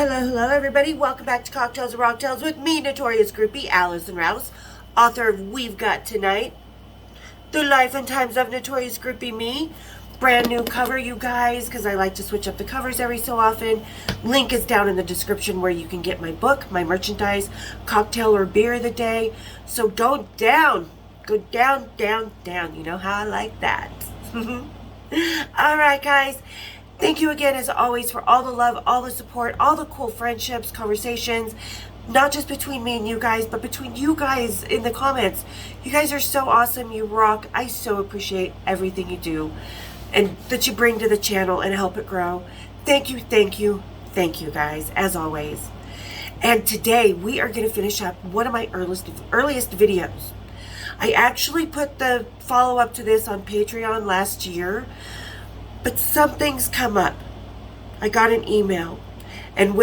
Hello, everybody. Welcome back to Cocktails and Rocktails with me, Notorious Groupie, Allison Rouse, author of We've Got Tonight, The Life and Times of Notorious Groupie Me. Brand new cover, you guys, because I like to switch up the covers every so often. Link is down in the description where you can get my book, my merchandise, cocktail or beer of the day. So go down. Go down, down, down. You know how I like that. All right, guys. Thank you again, as always, for all the love, all the support, all the cool friendships, conversations, not just between me and you guys, but between you guys in the comments. You guys are so awesome. You rock. I so appreciate everything you do and that you bring to the channel and help it grow. Thank you, thank you, thank you, guys, as always. And today, we are going to finish up one of my earliest videos. I actually put the follow-up to this on Patreon last year, but something's come up. I got an email, and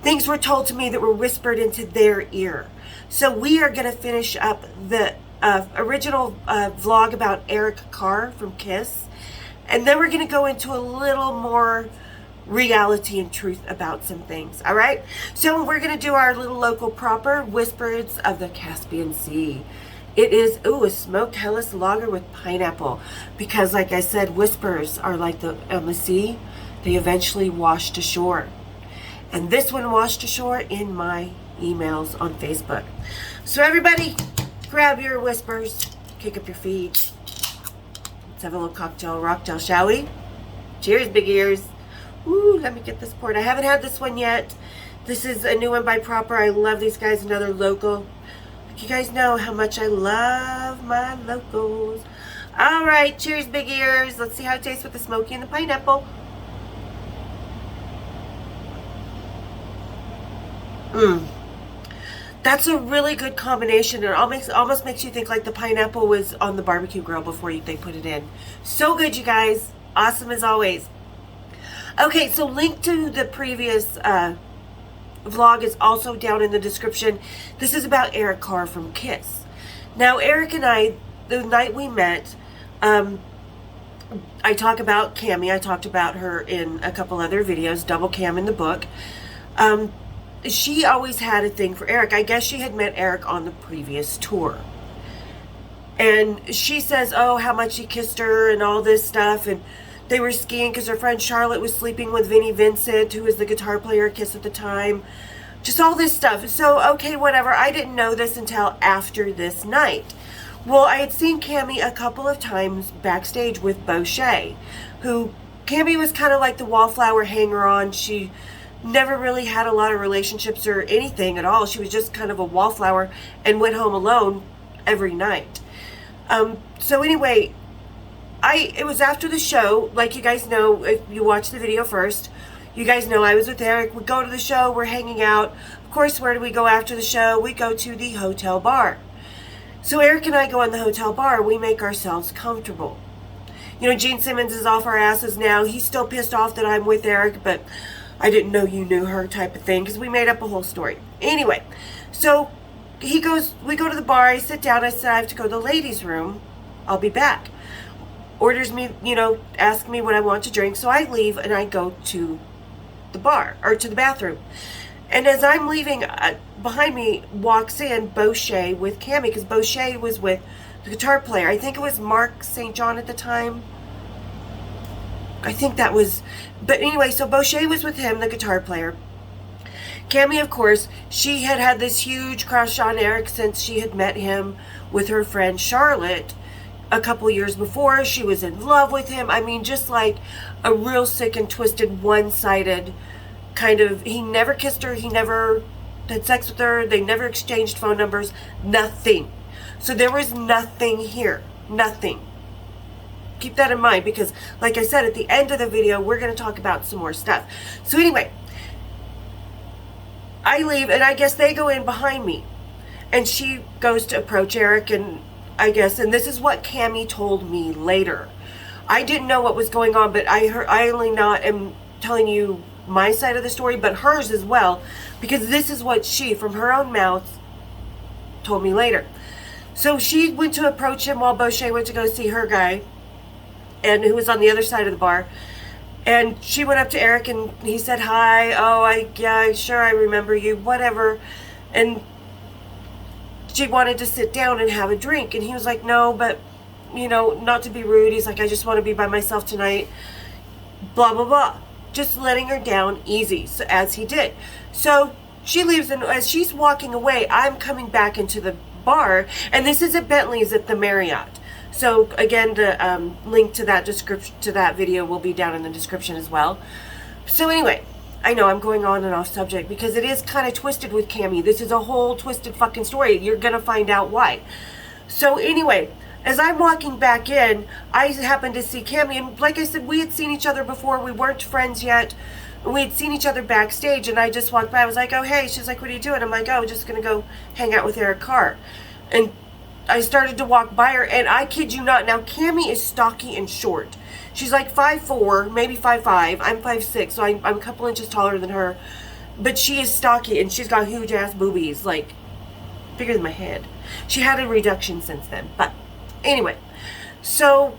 things were told to me that were whispered into their ear. So we are going to finish up the original vlog about Eric Carr from Kiss, and then we're going to go into a little more reality and truth about some things. All right, so we're going to do our little local proper Whispers of the Caspian Sea. It is, a smoked Helles lager with pineapple. Because, like I said, whispers are like the sea. They eventually washed ashore. And this one washed ashore in my emails on Facebook. So everybody, grab your whispers, kick up your feet. Let's have a little cocktail rocktail, shall we? Cheers, big ears. Ooh, let me get this poured. I haven't had this one yet. This is a new one by Proper. I love these guys, another local. You guys know how much I love my locals. All right, cheers, big ears. Let's see how it tastes with the smoky and the pineapple. That's a really good combination. It almost makes you think like the pineapple was on the barbecue grill before they put it in. So good, you guys. Awesome as always. Okay, so link to the previous vlog is also down in the description. This is about Eric Carr from Kiss. Now, Eric and I, the night we met, I talk about Cammie. I talked about her in a couple other videos, Double Cam in the book. She always had a thing for Eric. I guess she had met Eric on the previous tour. And she says, oh, how much he kissed her and all this stuff. And they were skiing because her friend Charlotte was sleeping with Vinnie Vincent, who was the guitar player at Kiss at the time. Just all this stuff. So, okay, whatever. I didn't know this until after this night. Well, I had seen Cammie a couple of times backstage with Boucher, who Cammie was kind of like the wallflower hanger-on. She never really had a lot of relationships or anything at all. She was just kind of a wallflower and went home alone every night. So anyway, it was after the show. Like you guys know, if you watch the video first, you guys know I was with Eric. We go to the show, we're hanging out. Of course, where do we go after the show? We go to the hotel bar. So Eric and I go in the hotel bar. We make ourselves comfortable. You know, Gene Simmons is off our asses now. He's still pissed off that I'm with Eric, but I didn't know you knew her type of thing, because we made up a whole story. Anyway, so we go to the bar. I sit down. I said, I have to go to the ladies' room. I'll be back. Orders me, ask me what I want to drink. So I leave and I go to the bar, or to the bathroom. And as I'm leaving, behind me walks in Boucher with Cammie, because Boucher was with the guitar player. I think it was Mark St. John at the time. I think that was, but anyway, so Boucher was with him, the guitar player. Cammie, of course, she had this huge crush on Eric since she had met him with her friend Charlotte a couple years before. She was in love with him. I mean, just like a real sick and twisted, one-sided kind of, he never kissed her, he never had sex with her, they never exchanged phone numbers, nothing. So there was nothing here, nothing. Keep that in mind, because like I said, at the end of the video, we're going to talk about some more stuff. So anyway, I leave, and I guess they go in behind me, and she goes to approach Eric, and I guess, and this is what Cammie told me later. I didn't know what was going on, but I only am telling you my side of the story, but hers as well, because this is what she, from her own mouth, told me later. So she went to approach him while Boucher went to go see her guy, and who was on the other side of the bar. And she went up to Eric and he said hi. Oh, yeah, sure, I remember you, whatever. And she wanted to sit down and have a drink. And he was like, no, but, not to be rude. He's like, I just want to be by myself tonight. Blah, blah, blah. Just letting her down easy, so, as he did. So she leaves, and as she's walking away, I'm coming back into the bar. And this is at Bentley's at the Marriott. So again, the link to that description, to that video, will be down in the description as well. So anyway, I know I'm going on and off subject because it is kind of twisted with Cammy. This is a whole twisted fucking story. You're gonna find out why. So anyway, as I'm walking back in, I happened to see Cammy, and like I said, we had seen each other before. We weren't friends yet. We had seen each other backstage, and I just walked by. I was like, oh hey. She's like, what are you doing? I'm like, oh, just gonna go hang out with Eric Carr. And I started to walk by her, and I kid you not, now Cammy is stocky and short. She's like 5'4", maybe 5'5". I'm 5'6", so I'm a couple inches taller than her. But she is stocky, and she's got huge ass boobies, like bigger than my head. She had a reduction since then, but anyway. So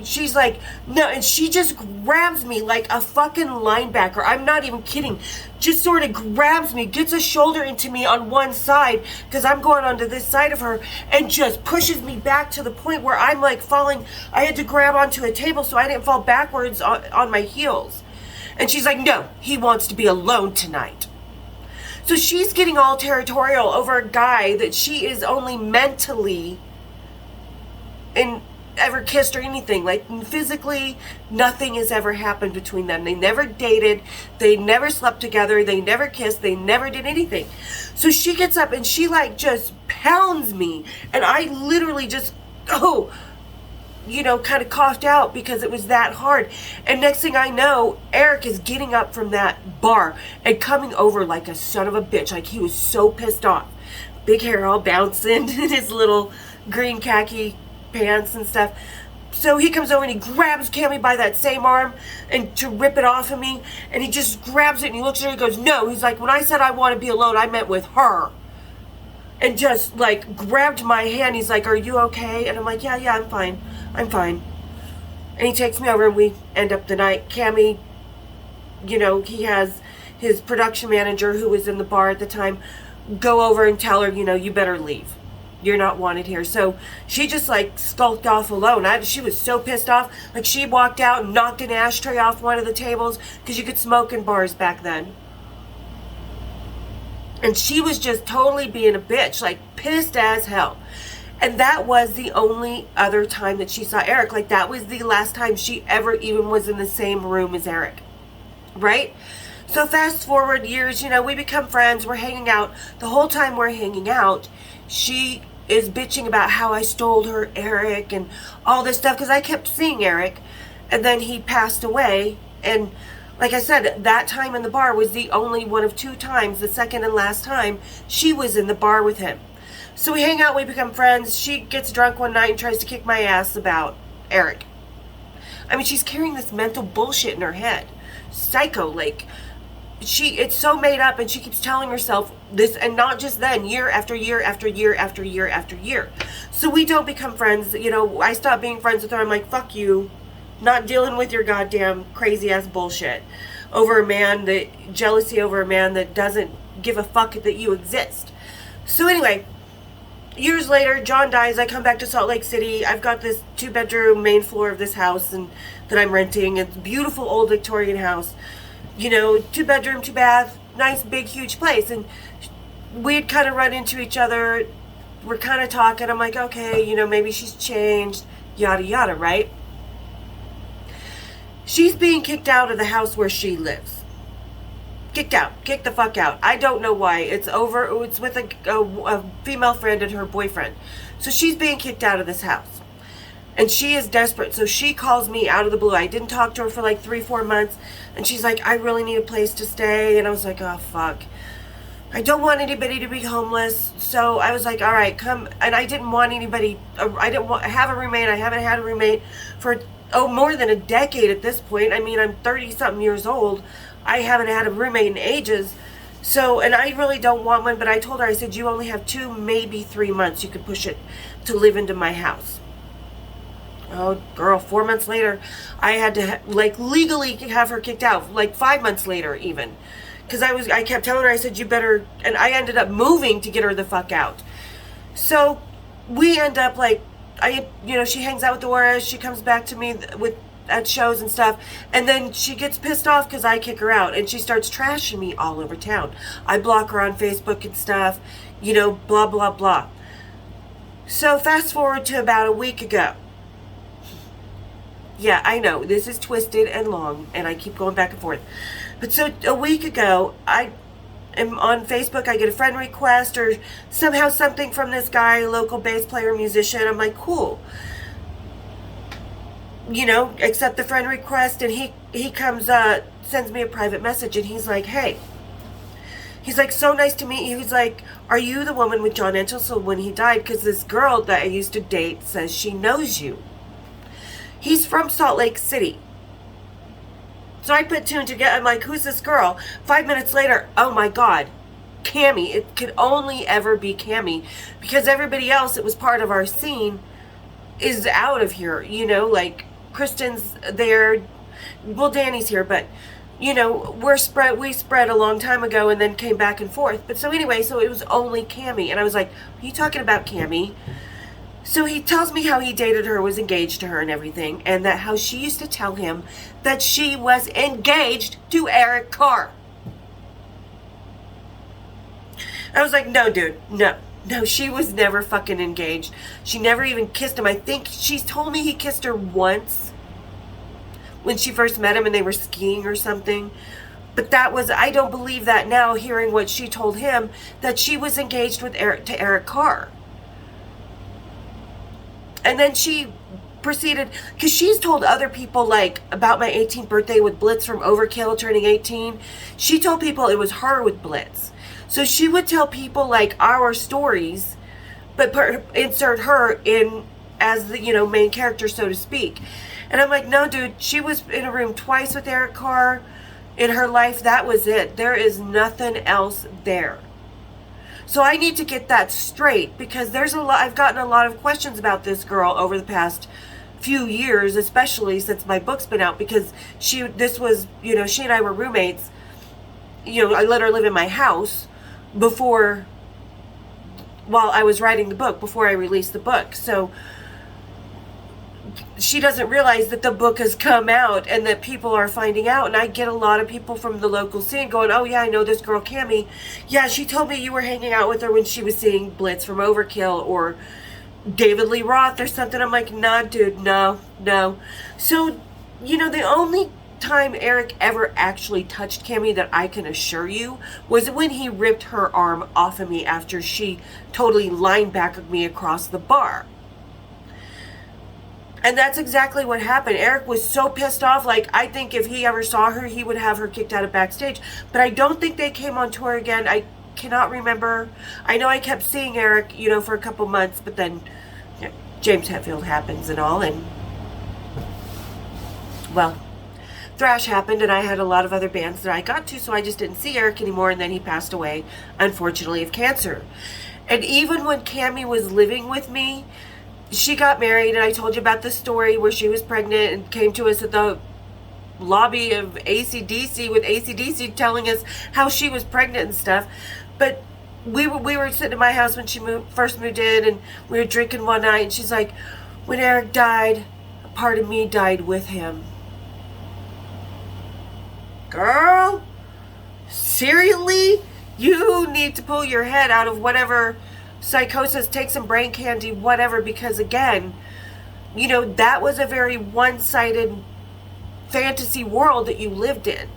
she's like, no, and she just grabs me like a fucking linebacker. I'm not even kidding. Just sort of grabs me, gets a shoulder into me on one side, because I'm going onto this side of her, and just pushes me back to the point where I'm like falling. I had to grab onto a table so I didn't fall backwards on my heels. And she's like, no, he wants to be alone tonight. So she's getting all territorial over a guy that she is only mentally in ever kissed or anything. Like physically, nothing has ever happened between them. They never dated, they never slept together, they never kissed, they never did anything. So she gets up and she like just pounds me, and I literally just kind of coughed out because it was that hard. And next thing I know, Eric is getting up from that bar and coming over like a son of a bitch. Like he was so pissed off. Big hair all bouncing in his little green khaki pants and stuff. So he comes over and he grabs Cammy by that same arm and to rip it off of me, and he just grabs it and he looks at her and goes, no. He's like, when I said I want to be alone, I meant with her. And just like grabbed my hand. He's like, are you okay? And I'm like, yeah, I'm fine. And he takes me over and we end up the night. Cammy, he has his production manager, who was in the bar at the time, go over and tell her, you better leave. You're not wanted here. So she just like skulked off alone. She was so pissed off. Like she walked out and knocked an ashtray off one of the tables, because you could smoke in bars back then. And she was just totally being a bitch, like pissed as hell. And that was the only other time that she saw Eric. Like that was the last time she ever even was in the same room as Eric. Right? So fast forward years, we become friends. We're hanging out. The whole time we're hanging out, she is bitching about how I stole her Eric and all this stuff, because I kept seeing Eric, and then he passed away. And like I said, that time in the bar was the only one of 2 times, the second and last time, she was in the bar with him. So we hang out, we become friends. She gets drunk one night and tries to kick my ass about Eric. I mean, she's carrying this mental bullshit in her head. Psycho, like, it's so made up, and she keeps telling herself this, and not just then, year after year after year after year after year. So we don't become friends. I stopped being friends with her. I'm like, fuck you. Not dealing with your goddamn crazy ass bullshit over a man jealousy over a man that doesn't give a fuck that you exist. So anyway, years later, John dies. I come back to Salt Lake City. I've got this 2-bedroom main floor of this house that I'm renting. It's a beautiful old Victorian house. 2-bedroom, 2-bath, nice, big, huge place. And we'd kind of run into each other. We're kind of talking. I'm like, okay, maybe she's changed, yada, yada, right? She's being kicked out of the house where she lives. Kicked out. Kicked the fuck out. I don't know why. It's with a female friend and her boyfriend. So she's being kicked out of this house. And she is desperate. So she calls me out of the blue. I didn't talk to her for like 3-4 months. And she's like, I really need a place to stay. And I was like, oh, fuck. I don't want anybody to be homeless. So I was like, all right, come. And I didn't want anybody. I didn't have a roommate. I haven't had a roommate for, more than a decade at this point. I mean, I'm 30-something years old. I haven't had a roommate in ages. So, and I really don't want one. But I told her, I said, you only have 2, maybe 3 months you could push it to live into my house. Oh, girl, 4 months later, I had to, like, legally have her kicked out. Like, 5 months later, even. Because I kept telling her, I said, you better, and I ended up moving to get her the fuck out. So, we end up, like, she hangs out with Dora, she comes back to me at shows and stuff, and then she gets pissed off because I kick her out, and she starts trashing me all over town. I block her on Facebook and stuff, blah, blah, blah. So, fast forward to about a week ago. Yeah, I know, this is twisted and long, and I keep going back and forth. But so, a week ago, I am on Facebook, I get a friend request, or somehow something from this guy, local bass player, musician. I'm like, cool. Accept the friend request, and he comes, sends me a private message, and he's like, hey. He's like, so nice to meet you. He's like, are you the woman with John Entwistle when he died? Because this girl that I used to date says she knows you. He's from Salt Lake City. So I put two and together. I'm like, who's this girl? 5 minutes later, oh my God, Cammie. It could only ever be Cammie, because everybody else that was part of our scene is out of here. Like Kristen's there. Well, Danny's here, but we spread a long time ago and then came back and forth. But so anyway, so it was only Cammie, and I was like, are you talking about Cammie? So he tells me how he dated her, was engaged to her and everything, and that how she used to tell him that she was engaged to Eric Carr. I was like, no, dude, no, she was never fucking engaged. She never even kissed him. I think she's told me he kissed her once when she first met him and they were skiing or something. But I don't believe that now, hearing what she told him, that she was engaged to Eric Carr. And then she proceeded, because she's told other people, like, about my 18th birthday with Blitz from Overkill turning 18. She told people it was her with Blitz. So she would tell people, like, our stories, but insert her in as the, main character, so to speak. And I'm like, no, dude, she was in a room twice with Eric Carr in her life. That was it. There is nothing else there. So I need to get that straight, because I've gotten a lot of questions about this girl over the past few years, especially since my book's been out, because she and I were roommates. I let her live in my house while I was writing the book, before I released the book. So she doesn't realize that the book has come out and that people are finding out. And I get a lot of people from the local scene going, oh yeah, I know this girl Cammie. Yeah, she told me you were hanging out with her when she was seeing Blitz from Overkill or David Lee Roth or something. I'm like, nah, dude, no. So, the only time Eric ever actually touched Cammie that I can assure you was when he ripped her arm off of me after she totally linebackered me across the bar. And that's exactly what happened. Eric was so pissed off. Like, I think if he ever saw her, he would have her kicked out of backstage. But I don't think they came on tour again. I cannot remember. I know I kept seeing Eric, for a couple months. But then James Hetfield happens and all. And, well, Thrash happened. And I had a lot of other bands that I got to. So I just didn't see Eric anymore. And then he passed away, unfortunately, of cancer. And even when Cammie was living with me, she got married, and I told you about the story where she was pregnant and came to us at the lobby of AC/DC with AC/DC telling us how she was pregnant and stuff. But we were sitting in my house when she first moved in, and we were drinking one night, and she's like, when Eric died, a part of me died with him. Girl, seriously? You need to pull your head out of whatever psychosis, take some brain candy, whatever, because again, that was a very one-sided fantasy world that you lived in.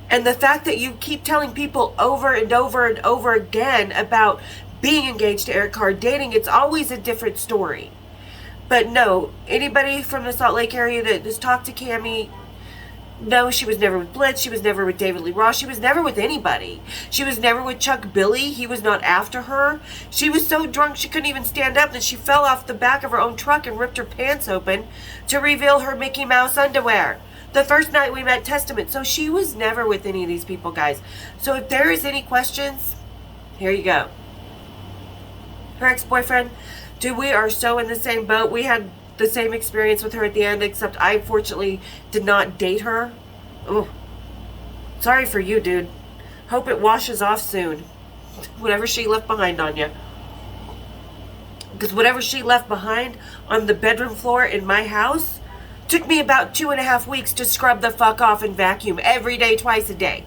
And the fact that you keep telling people over and over and over again about being engaged to Eric Carr, dating, it's always a different story. But no, anybody from the Salt Lake area that has talked to Cammie, no, she was never with Blitz. She was never with David Lee Roth. She was never with anybody. She was never with Chuck Billy. He was not after her. She was so drunk she couldn't even stand up that she fell off the back of her own truck and ripped her pants open to reveal her Mickey Mouse underwear the first night we met Testament. So she was never with any of these people, guys. So if there is any questions, here you go. Her ex-boyfriend, dude, we are so in the same boat. We had the same experience with her at the end, except I fortunately did not date her. Oh, sorry for you, dude. Hope it washes off soon. Whatever she left behind on you. Because whatever she left behind on the bedroom floor in my house took me about 2.5 weeks to scrub the fuck off and vacuum every day, twice a day.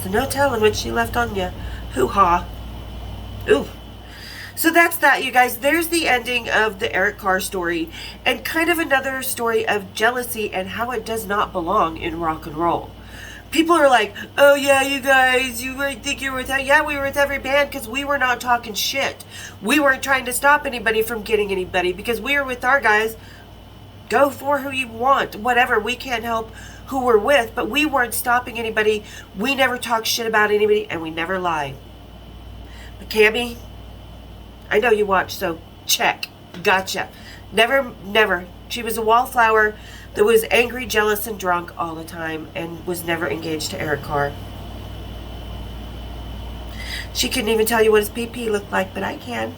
So no telling what she left on you. Hoo-ha. Ooh. So that's that, you guys. There's the ending of the Eric Carr story, and kind of another story of jealousy and how it does not belong in rock and roll. People are like, oh yeah, you guys, you think you were with, yeah, we were with every band because we were not talking shit. We weren't trying to stop anybody from getting anybody because we were with our guys. Go for who you want, whatever. We can't help who we're with, but we weren't stopping anybody. We never talk shit about anybody, and we never lie. But Cammy, I know you watch, so check. Gotcha. Never. She was a wallflower that was angry, jealous, and drunk all the time and was never engaged to Eric Carr. She couldn't even tell you what his PP looked like, but I can.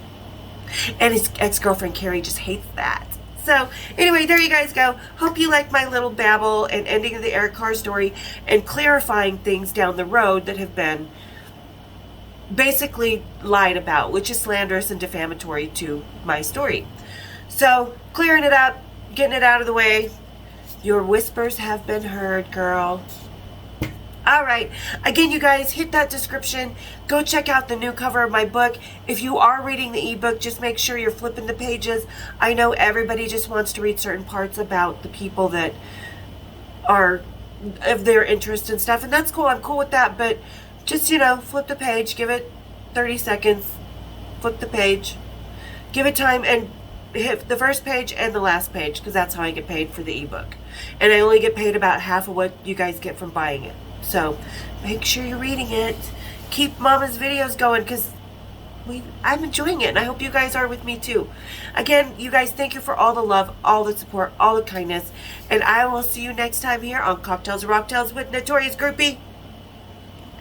And his ex-girlfriend, Carrie, just hates that. So, anyway, there you guys go. Hope you like my little babble and ending of the Eric Carr story and clarifying things down the road that have been basically lied about, which is slanderous and defamatory to my story. So, clearing it up, getting it out of the way. Your whispers have been heard, girl. Alright, again, you guys, hit that description. Go check out the new cover of my book. If you are reading the ebook, just make sure you're flipping the pages. I know everybody just wants to read certain parts about the people that are of their interest and stuff, and that's cool. I'm cool with that, but just, flip the page, give it 30 seconds, flip the page, give it time, and hit the first page and the last page, because that's how I get paid for the ebook. And I only get paid about half of what you guys get from buying it. So make sure you're reading it. Keep Mama's videos going, because I'm enjoying it, and I hope you guys are with me too. Again, you guys, thank you for all the love, all the support, all the kindness, and I will see you next time here on Cocktails and Rocktails with Notorious Groupie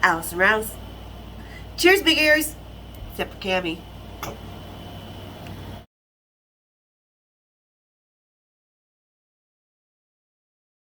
Allison Rouse. Cheers, big ears. Except for Cammy.